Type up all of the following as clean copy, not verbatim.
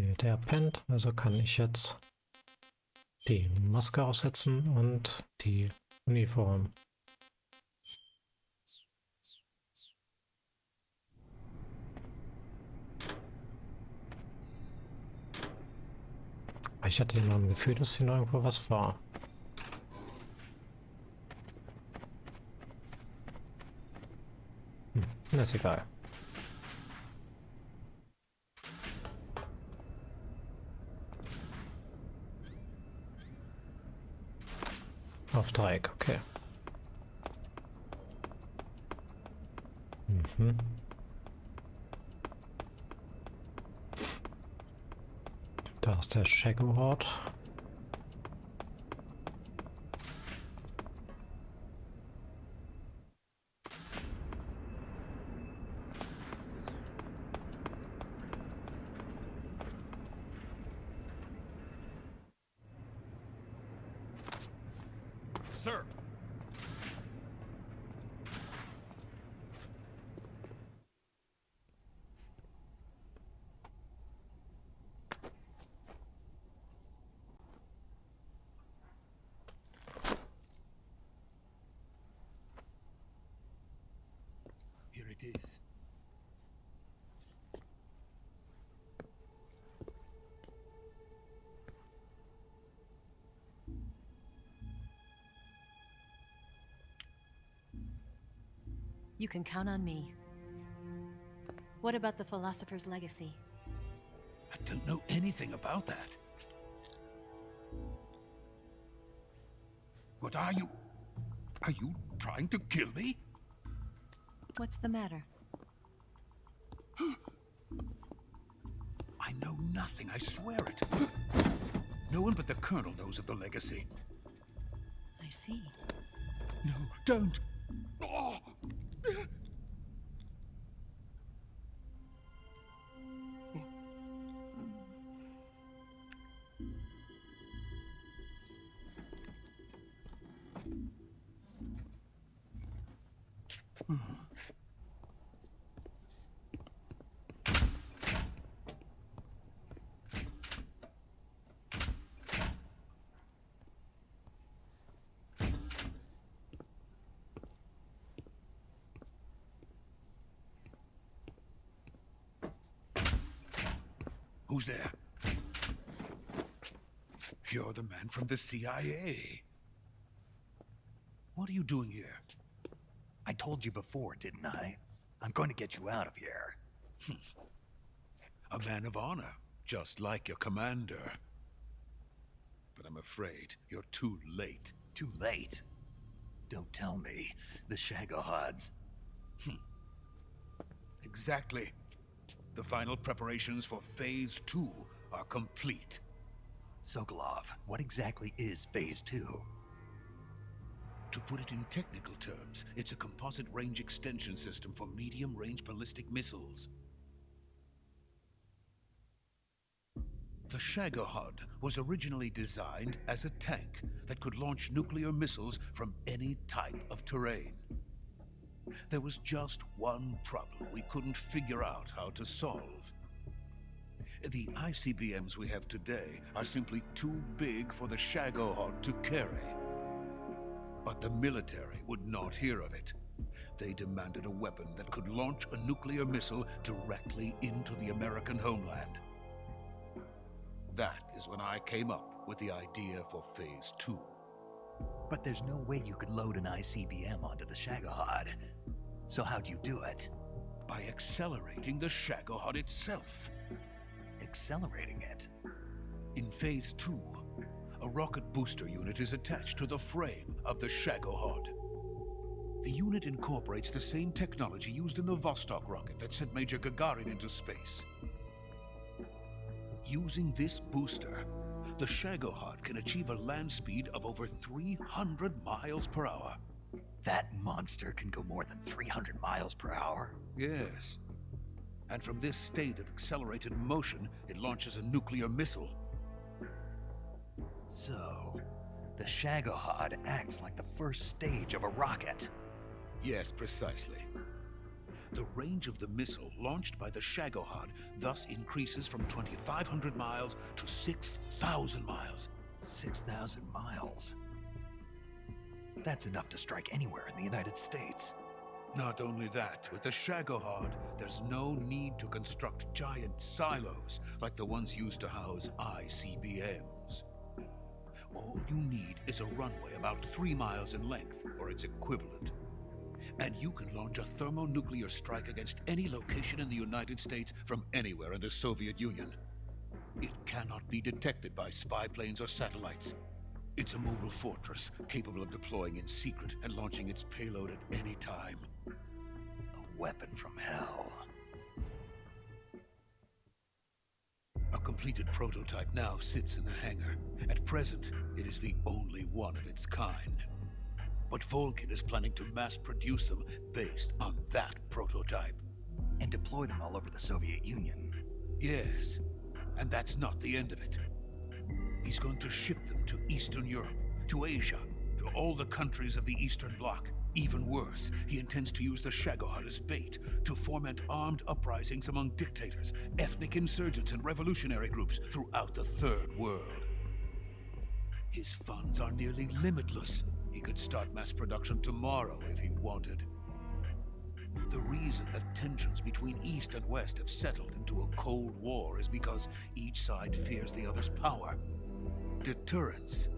Okay, der pennt, also kann ich jetzt die Maske aufsetzen und die Uniform. Ich hatte immer ein Gefühl, dass hier noch irgendwo was war. Ist egal. Auf Dreieck, okay. Mhm. Da ist der Shago-Hort. Sir. Here it is. You can count on me. What about the philosopher's legacy? I don't know anything about that. What are you? Are you trying to kill me? What's the matter? I know nothing, I swear it. No one but the Colonel knows of the legacy. I see. No, don't! Oh. Who's there? You're the man from the CIA. What are you doing here? I told you before, didn't I? I'm going to get you out of here. A man of honor, just like your commander. But I'm afraid you're too late. Too late? Don't tell me. The Shagohods. Exactly. The final preparations for Phase 2 are complete. Sokolov, what exactly is Phase 2? To put it in technical terms, it's a composite range extension system for medium-range ballistic missiles. The Shagohod was originally designed as a tank that could launch nuclear missiles from any type of terrain. There was just one problem we couldn't figure out how to solve. The ICBMs we have today are simply too big for the Shagohod to carry. But the military would not hear of it. They demanded a weapon that could launch a nuclear missile directly into the American homeland. That is when I came up with the idea for Phase 2. But there's no way you could load an ICBM onto the Shagohod. So how'd you do it? By accelerating the Shagohod itself. Accelerating it? In Phase 2, a rocket booster unit is attached to the frame of the Shagohod. The unit incorporates the same technology used in the Vostok rocket that sent Major Gagarin into space. Using this booster, the Shagohod can achieve a land speed of over 300 miles per hour. That monster can go more than 300 miles per hour? Yes. And from this state of accelerated motion, it launches a nuclear missile. So, the Shagohod acts like the first stage of a rocket. Yes, precisely. The range of the missile launched by the Shagohod thus increases from 2,500 miles to 6,000 miles. 6,000 miles? That's enough to strike anywhere in the United States. Not only that, with the Shagohod, there's no need to construct giant silos like the ones used to house ICBMs. All you need is a runway about 3 miles in length, or its equivalent. And you can launch a thermonuclear strike against any location in the United States from anywhere in the Soviet Union. It cannot be detected by spy planes or satellites. It's a mobile fortress, capable of deploying in secret and launching its payload at any time. A weapon from hell. A completed prototype now sits in the hangar. At present, it is the only one of its kind. But Volgin is planning to mass produce them based on that prototype. And deploy them all over the Soviet Union. Yes, and that's not the end of it. He's going to ship them to Eastern Europe, to Asia, to all the countries of the Eastern Bloc. Even worse, he intends to use the Shagohod as bait to foment armed uprisings among dictators, ethnic insurgents, and revolutionary groups throughout the Third World. His funds are nearly limitless. He could start mass production tomorrow if he wanted. The reason that tensions between East and West have settled into a Cold War is because each side fears the other's power. Deterrence.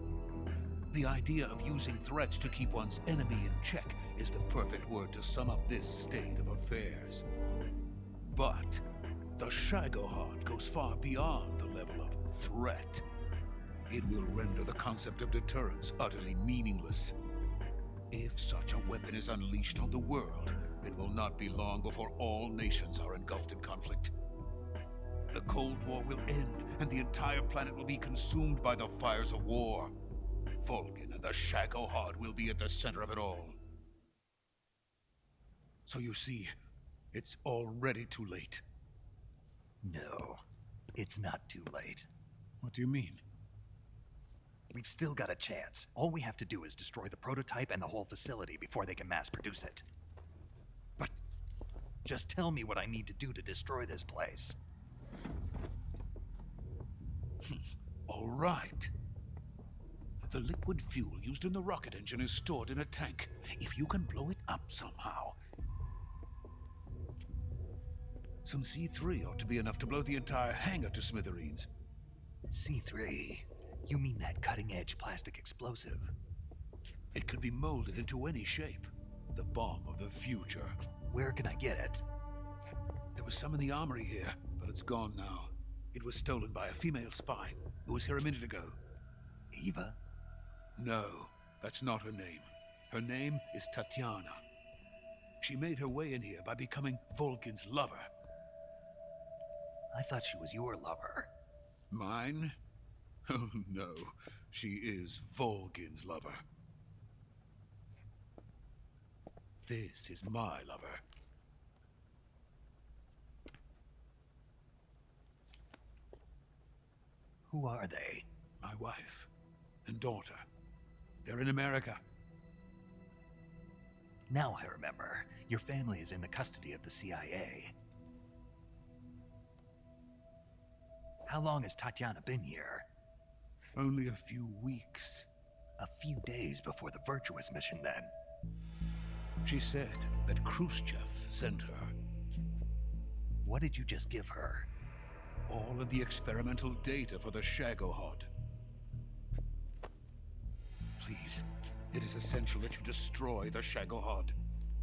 The idea of using threats to keep one's enemy in check is the perfect word to sum up this state of affairs. But the Shagohod goes far beyond the level of threat. It will render the concept of deterrence utterly meaningless. If such a weapon is unleashed on the world, it will not be long before all nations are engulfed in conflict. The Cold War will end, and the entire planet will be consumed by the fires of war. Volgin and the Shagohod will be at the center of it all. So you see, it's already too late. No, it's not too late. What do you mean? We've still got a chance. All we have to do is destroy the prototype and the whole facility before they can mass produce it. But just tell me what I need to do to destroy this place. All right. The liquid fuel used in the rocket engine is stored in a tank. If you can blow it up somehow, some C3 ought to be enough to blow the entire hangar to smithereens. C3? You mean that cutting-edge plastic explosive? It could be molded into any shape. The bomb of the future. Where can I get it? There was some in the armory here, but it's gone now. It was stolen by a female spy who was here a minute ago. Eva? No, that's not her name. Her name is Tatiana. She made her way in here by becoming Volgin's lover. I thought she was your lover. Mine? Oh no, she is Volgin's lover. This is my lover. Who are they? My wife and daughter. They're in America. Now I remember. Your family is in the custody of the CIA. How long has Tatiana been here? Only a few weeks. A few days before the Virtuous mission, then. She said that Khrushchev sent her. What did you just give her? All of the experimental data for the Shagohod. Please, it is essential that you destroy the Shagohod.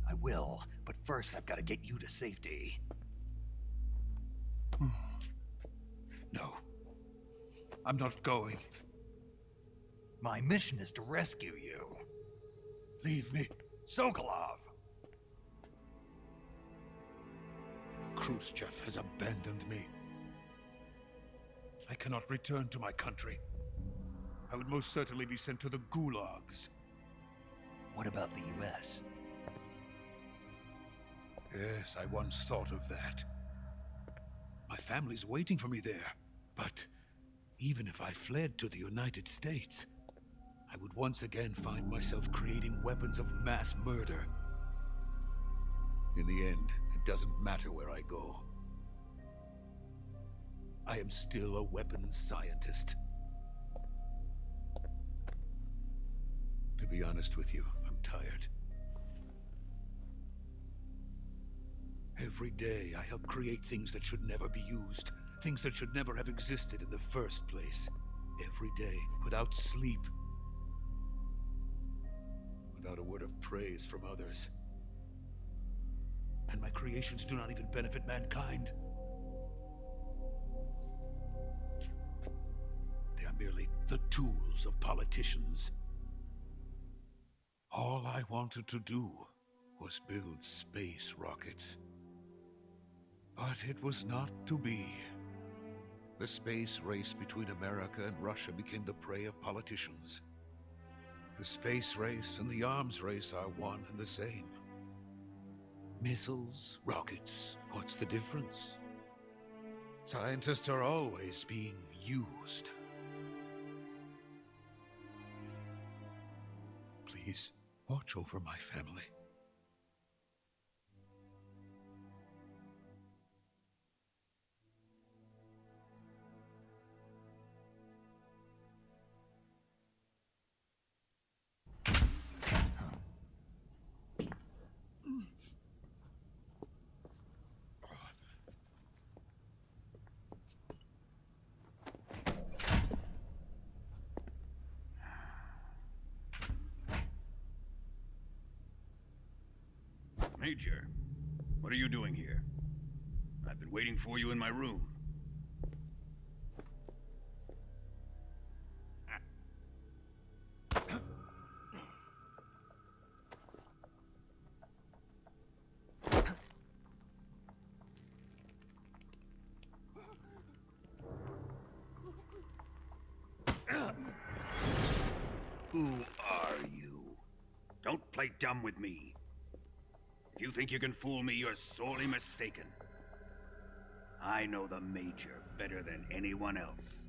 I will, but first I've got to get you to safety. No. I'm not going. My mission is to rescue you. Leave me. Sokolov! Khrushchev has abandoned me. I cannot return to my country. I would most certainly be sent to the gulags. What about the US? Yes, I once thought of that. My family's waiting for me there. But even if I fled to the United States, I would once again find myself creating weapons of mass murder. In the end, it it doesn't matter where I go. I am still a weapons scientist. To be honest with you, I'm tired. Every day, I help create things that should never be used. Things that should never have existed in the first place. Every day, without sleep. Without a word of praise from others. And my creations do not even benefit mankind. They are merely the tools of politicians. All I wanted to do was build space rockets. But it was not to be. The space race between America and Russia became the prey of politicians. The space race and the arms race are one and the same. Missiles, rockets, what's the difference? Scientists are always being used. Please, watch over my family. Major, what are you doing here? I've been waiting for you in my room. Who are you? Don't play dumb with me. If you think you can fool me, you're sorely mistaken. I know the Major better than anyone else.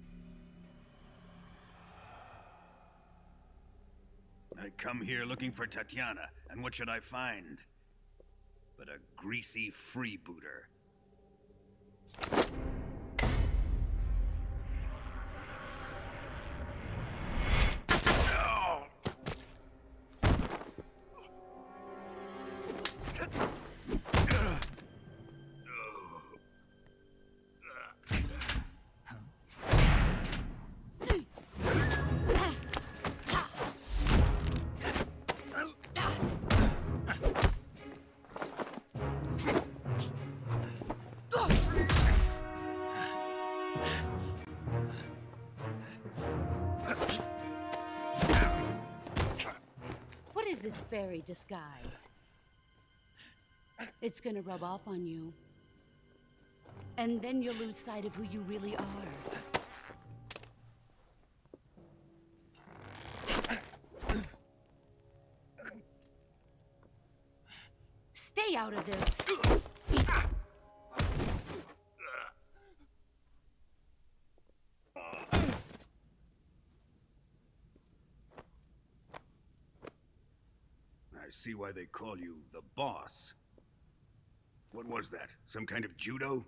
I come here looking for Tatiana, and what should I find? But a greasy freebooter. What is this fairy disguise? It's gonna rub off on you. And then you'll lose sight of who you really are. Stay out of this! I see why they call you the boss. What was that? Some kind of judo?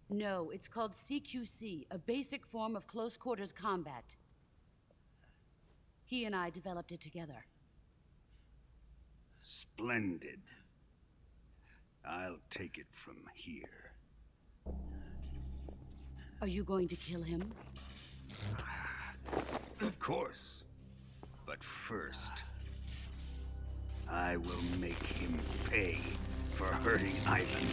No, it's called CQC, a basic form of close quarters combat. He and I developed it together. Splendid. I'll take it from here. Are you going to kill him? Of course. But first, I will make him pay for hurting Ivan.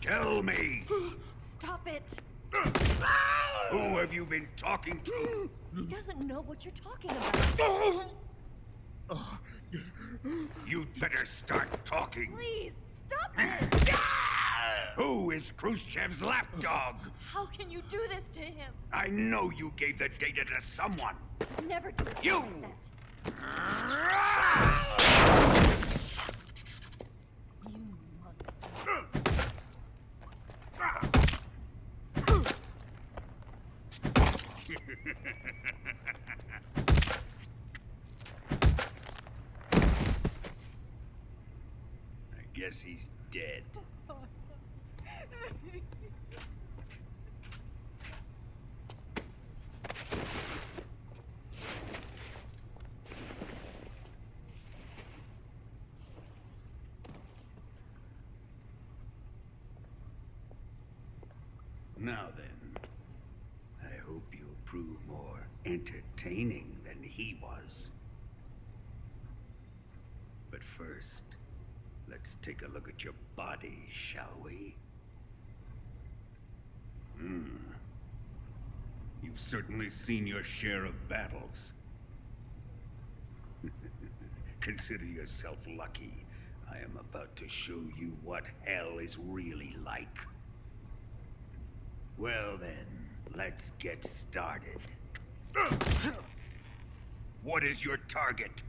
Tell me! Stop it! Who have you been talking to? He doesn't know what you're talking about. You'd better start talking. Please, stop this! Who is Khrushchev's lapdog? How can you do this to him? I know you gave the data to someone. Never do it You! like that. You monster. I guess he's dead. Now then, I hope you'll prove more entertaining than he was. But first, let's take a look at your body, shall we? You've certainly seen your share of battles. Consider yourself lucky. I am about to show you what hell is really like. Well then, let's get started. What is your target?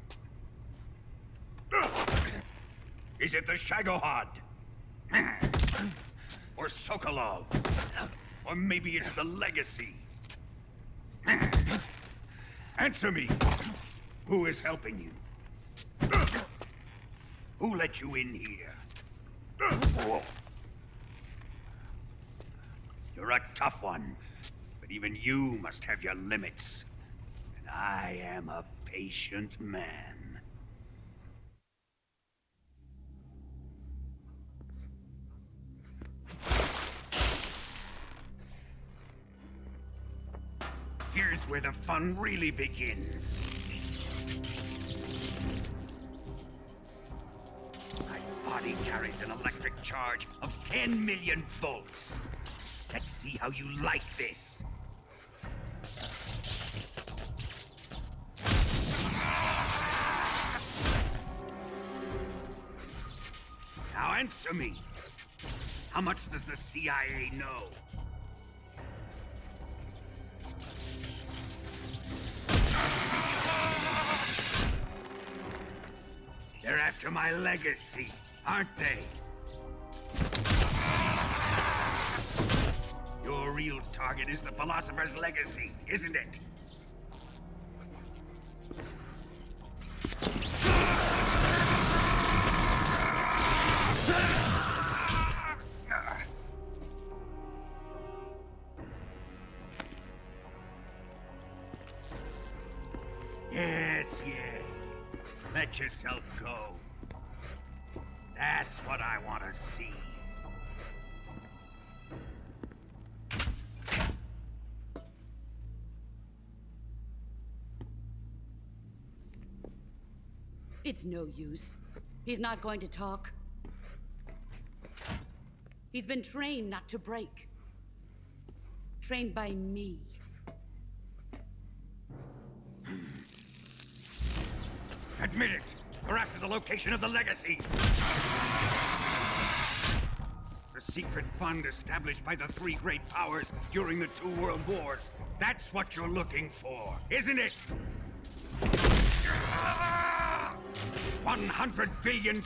Is it the Shagohod? Or Sokolov? Or maybe it's the Legacy? Answer me! Who is helping you? Who let you in here? You're a tough one, but even you must have your limits. And I am a patient man. Here's where the fun really begins. My body carries an electric charge of 10 million volts. Let's see how you like this. Now answer me. How much does the CIA know? They're after my legacy, aren't they? Your real target is the Philosopher's Legacy, isn't it? Yes, yes. Let yourself go. That's what I want to see. It's no use. He's not going to talk. He's been trained not to break. Trained by me. Admit it! We're after the location of the Legacy! The secret fund established by the three great powers during the 2 world wars. That's what you're looking for, isn't it? $100 billion,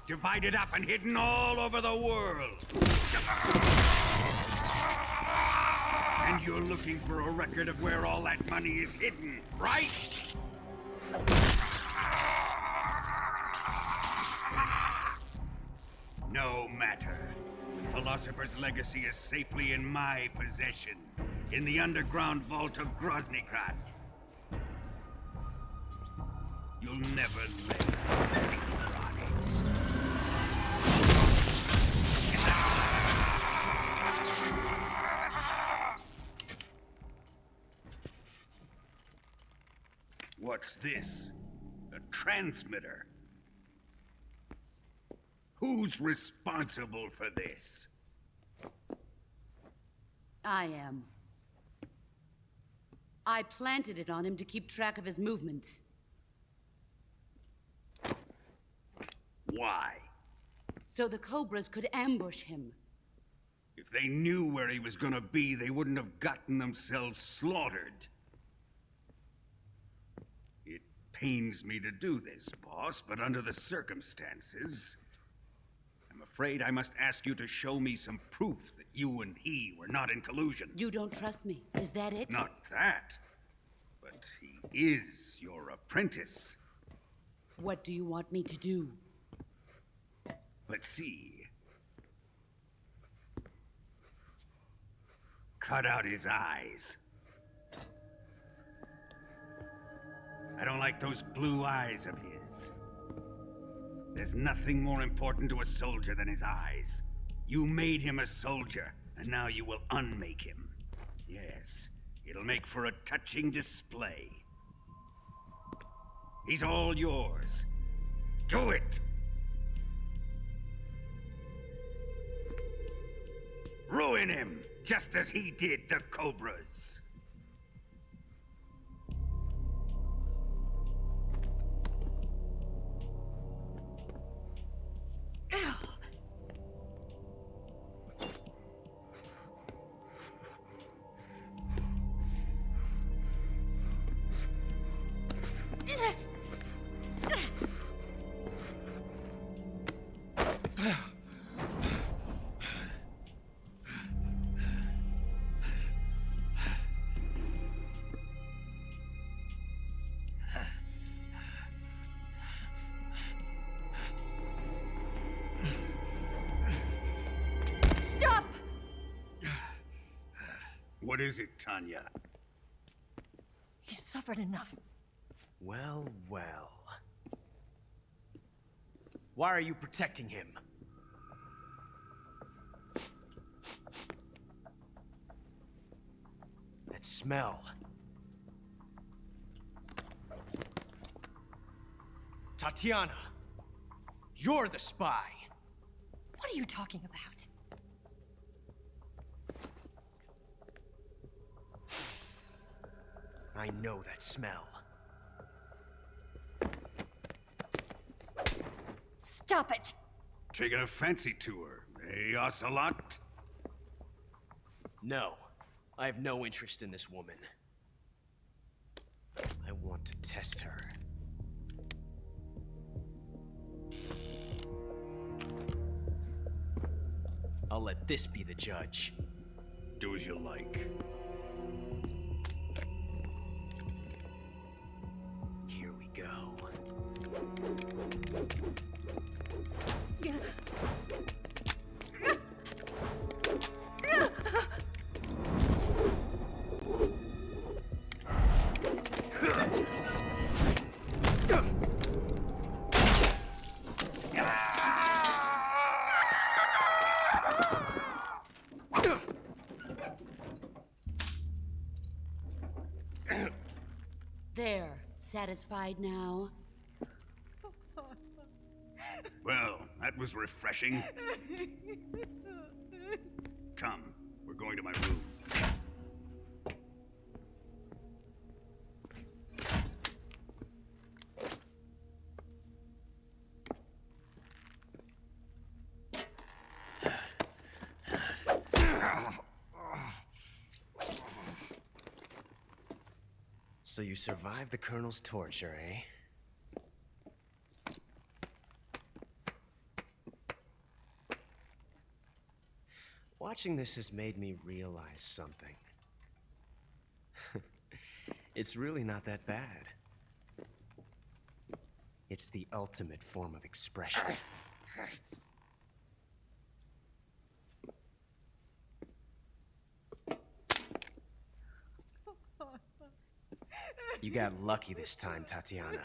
divided up and hidden all over the world. And you're looking for a record of where all that money is hidden, right? No matter. The Philosopher's Legacy is safely in my possession, in the underground vault of Groznygrad. You'll never lay a finger on it. What's this? A transmitter? Who's responsible for this? I am. I planted it on him to keep track of his movements. Why? So the Cobras could ambush him. If they knew where he was gonna be, they wouldn't have gotten themselves slaughtered. It pains me to do this, boss, but under the circumstances, I'm afraid I must ask you to show me some proof that you and he were not in collusion. You don't trust me, is that it? Not that, but he is your apprentice. What do you want me to do? Let's see. Cut out his eyes. I don't like those blue eyes of his. There's nothing more important to a soldier than his eyes. You made him a soldier, and now you will unmake him. Yes, it'll make for a touching display. He's all yours. Do it! Ruin him, just as he did the Cobras. Stop! What is it, Tanya? He's suffered enough. Well, well. Why are you protecting him? That smell. Tatiana, you're the spy. What are you talking about? I know that smell. Stop it! Taking a fancy tour, eh, Ocelot? No, I have no interest in this woman. I want to test her. I'll let this be the judge. Do as you like. Here we go. There. Satisfied now? Well, that was refreshing. Come, we're going to my room. So you survived the Colonel's torture, eh? Watching this has made me realize something. It's really not that bad. It's the ultimate form of expression. You got lucky this time, Tatiana.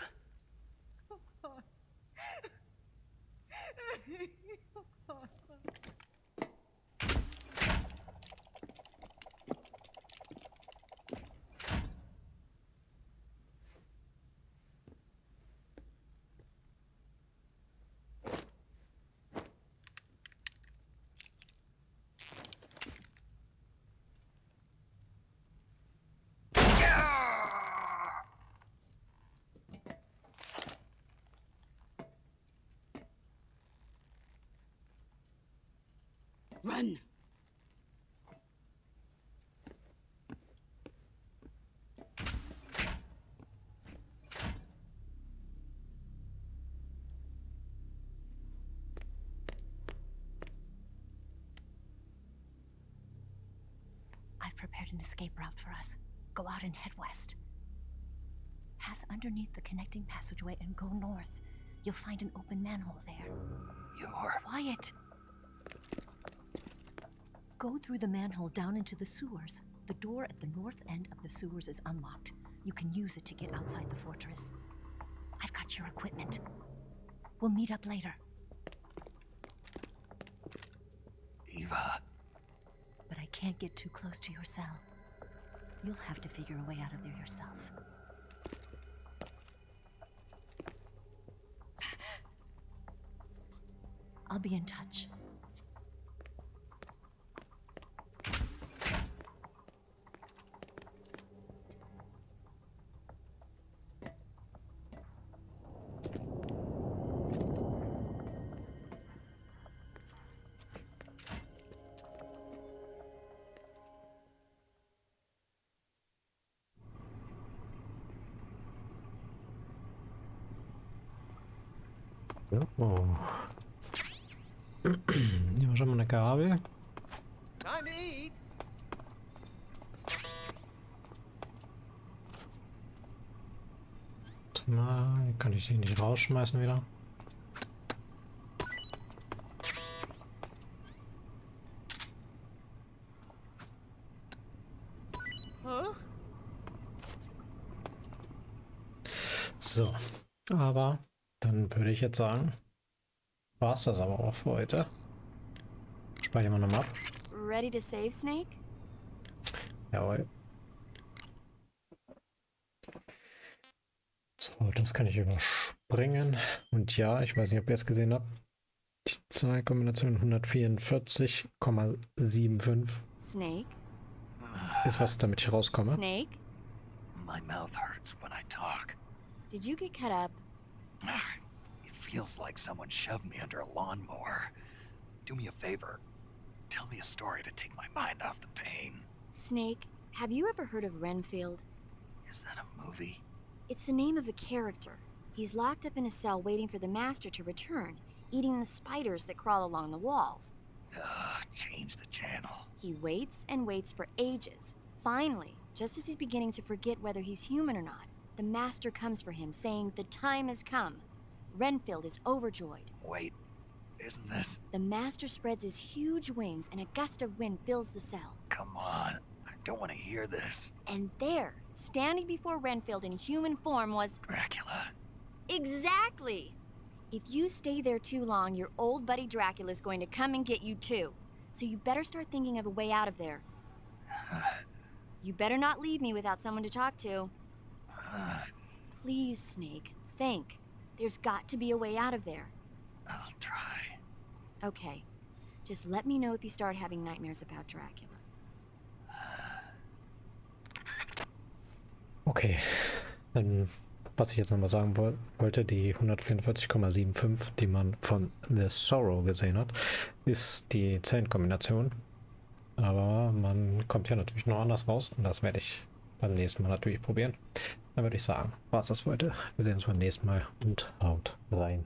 Run! I've prepared an escape route for us. Go out and head west. Pass underneath the connecting passageway and go north. You'll find an open manhole there. You're... Quiet! Go through the manhole down into the sewers. The door at the north end of the sewers is unlocked. You can use it to get outside the fortress. I've got your equipment. We'll meet up later. Eva... But I can't get too close to your cell. You'll have to figure a way out of there yourself. I'll be in touch. Oh. Hier możemy na Gabel. Time to eat. Mal, kann ich den nicht rausschmeißen wieder? Huh? So, aber dann würde ich jetzt sagen, war es das aber auch für heute. Speichern wir nochmal ab. Ready to save, Snake? Jawohl. So, das kann ich überspringen. Und ja, ich weiß nicht, ob ihr es gesehen habt. Die Zahlkombination 144,75 Snake? ist, was damit ich rauskomme. Snake? My mouth hurts when I talk. Did you get cut up? It feels like someone shoved me under a lawnmower. Do me a favor. Tell me a story to take my mind off the pain. Snake, have you ever heard of Renfield? Is that a movie? It's the name of a character. He's locked up in a cell waiting for the master to return, eating the spiders that crawl along the walls. Change the channel. He waits and waits for ages. Finally, just as he's beginning to forget whether he's human or not, the master comes for him, saying the time has come. Renfield is overjoyed. Wait, isn't this... The master spreads his huge wings and a gust of wind fills the cell. Come on, I don't want to hear this. And there, standing before Renfield in human form was... Dracula. Exactly! If you stay there too long, your old buddy Dracula's going to come and get you too. So you better start thinking of a way out of there. You better not leave me without someone to talk to. Please, Snake, think. There's got to be a way out of there. I'll try. Okay. Just let me know if you start having nightmares about Dracula. Okay, dann, was ich jetzt nochmal sagen wollte, die 144,75, die man von The Sorrow gesehen hat, ist die Zellenkombination. Aber man kommt ja natürlich noch anders raus und das werde ich beim nächsten Mal natürlich probieren. Dann würde ich sagen, war es das für heute. Wir sehen uns beim nächsten Mal und haut rein.